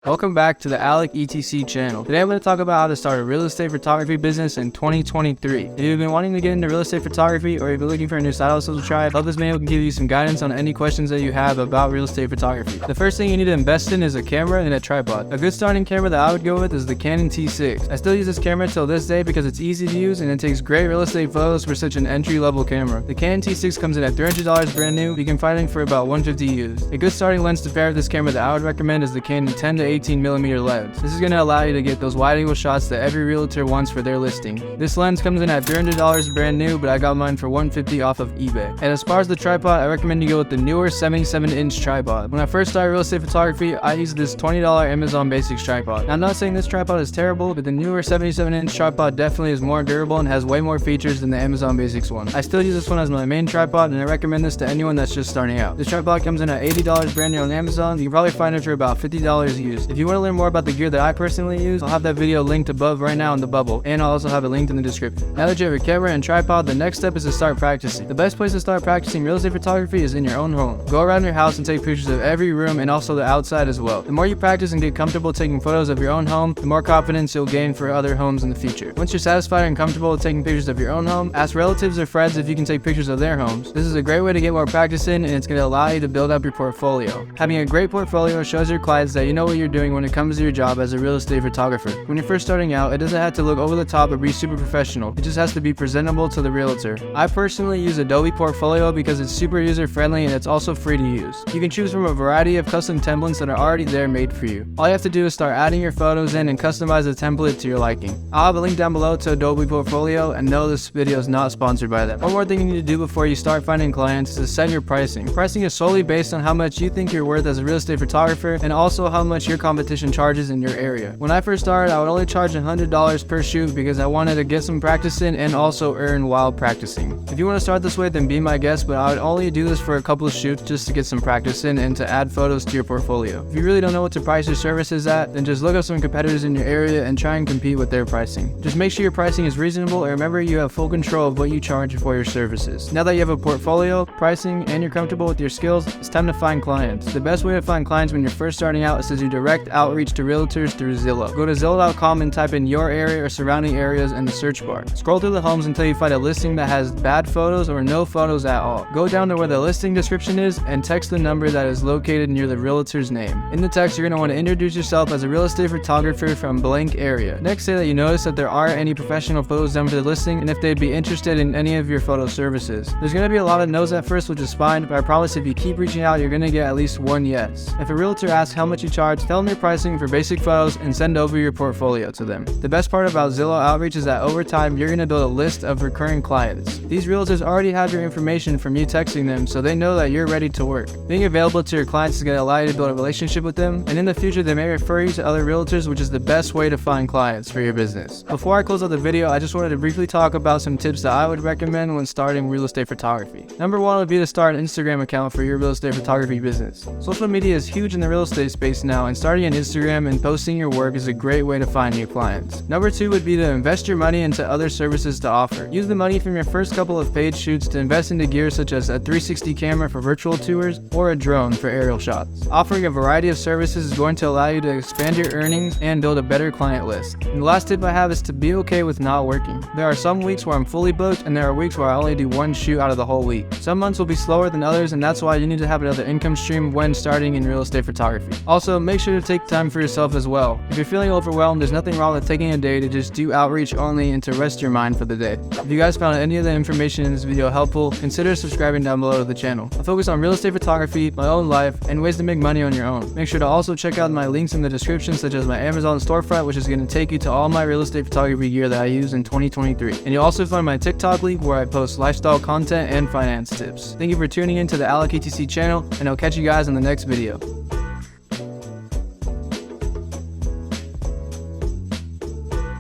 Welcome back to the Alec ETC channel. Today I'm going to talk about how to start a real estate photography business in 2023. If you've been wanting to get into real estate photography or you've been looking for a new side hustle to try, I hope this video can give you some guidance on any questions that you have about real estate photography. The first thing you need to invest in is a camera and a tripod. A good starting camera that I would go with is the Canon T6. I still use this camera till this day because it's easy to use and it takes great real estate photos for such an entry-level camera. The Canon T6 comes in at $300 brand new. You can find it for about $150 used. A good starting lens to pair with this camera that I would recommend is the Canon 10 to 18mm lens. This is going to allow you to get those wide-angle shots that every realtor wants for their listing. This lens comes in at $300 brand new, but I got mine for $150 off of eBay. And as far as the tripod, I recommend you go with the newer 77-inch tripod. When I first started real estate photography, I used this $20 Amazon Basics tripod. Now, I'm not saying this tripod is terrible, but the newer 77-inch tripod definitely is more durable and has way more features than the Amazon Basics one. I still use this one as my main tripod, and I recommend this to anyone that's just starting out. This tripod comes in at $80 brand new on Amazon. You can probably find it for about $50 used. If you want to learn more about the gear that I personally use, I'll have that video linked above right now in the bubble, and I'll also have it linked in the description. Now that you have your camera and tripod, the next step is to start practicing. The best place to start practicing real estate photography is in your own home. Go around your house and take pictures of every room and also the outside as well. The more you practice and get comfortable taking photos of your own home, the more confidence you'll gain for other homes in the future. Once you're satisfied and comfortable with taking pictures of your own home, ask relatives or friends if you can take pictures of their homes. This is a great way to get more practice in, and it's going to allow you to build up your portfolio. Having a great portfolio shows your clients that you know what you're doing when it comes to your job as a real estate photographer. When you're first starting out, it doesn't have to look over the top or be super professional. It just has to be presentable to the realtor. I personally use Adobe Portfolio because it's super user friendly and it's also free to use. You can choose from a variety of custom templates that are already there made for you. All you have to do is start adding your photos in and customize the template to your liking. I'll have a link down below to Adobe Portfolio, and no, this video is not sponsored by them. One more thing you need to do before you start finding clients is to set your pricing. Pricing is solely based on how much you think you're worth as a real estate photographer and also how much your competition charges in your area. When I first started, I would only charge $100 per shoot because I wanted to get some practice in and also earn while practicing. If you want to start this way, then be my guest, but I would only do this for a couple of shoots just to get some practice in and to add photos to your portfolio. If you really don't know what to price your services at, then just look up some competitors in your area and try and compete with their pricing. Just make sure your pricing is reasonable, and remember you have full control of what you charge for your services. Now that you have a portfolio, pricing, and you're comfortable with your skills, it's time to find clients. The best way to find clients when you're first starting out is to do direct outreach to realtors through Zillow. Go to Zillow.com and type in your area or surrounding areas in the search bar. Scroll through the homes until you find a listing that has bad photos or no photos at all. Go down to where the listing description is and text the number that is located near the realtor's name. In the text, you're going to want to introduce yourself as a real estate photographer from blank area. Next, say that you notice that there aren't any professional photos done for the listing and if they'd be interested in any of your photo services. There's going to be a lot of no's at first, which is fine, but I promise if you keep reaching out, you're going to get at least one yes. If a realtor asks how much you charge, tell them your pricing for basic photos and send over your portfolio to them. The best part about Zillow Outreach is that over time, you're going to build a list of recurring clients. These realtors already have your information from you texting them, so they know that you're ready to work. Being available to your clients is going to allow you to build a relationship with them, and in the future, they may refer you to other realtors, which is the best way to find clients for your business. Before I close out the video, I just wanted to briefly talk about some tips that I would recommend when starting real estate photography. Number one would be to start an Instagram account for your real estate photography business. Social media is huge in the real estate space now, and starting an Instagram and posting your work is a great way to find new clients. Number two would be to invest your money into other services to offer. Use the money from your first couple of paid shoots to invest into gear such as a 360 camera for virtual tours or a drone for aerial shots. Offering a variety of services is going to allow you to expand your earnings and build a better client list. And the last tip I have is to be okay with not working. There are some weeks where I'm fully booked and there are weeks where I only do one shoot out of the whole week. Some months will be slower than others, and that's why you need to have another income stream when starting in real estate photography. Also, make sure to take time for yourself as well. If you're feeling overwhelmed, there's nothing wrong with taking a day to just do outreach only and to rest your mind for the day. If you guys found any of the information in this video helpful, consider subscribing down below to the channel. I focus on real estate photography, my own life, and ways to make money on your own. Make sure to also check out my links in the description, such as my Amazon storefront, which is going to take you to all my real estate photography gear that I use in 2023. And you'll also find my TikTok link where I post lifestyle content and finance tips. Thank you for tuning in to the Alec ETC channel, and I'll catch you guys in the next video.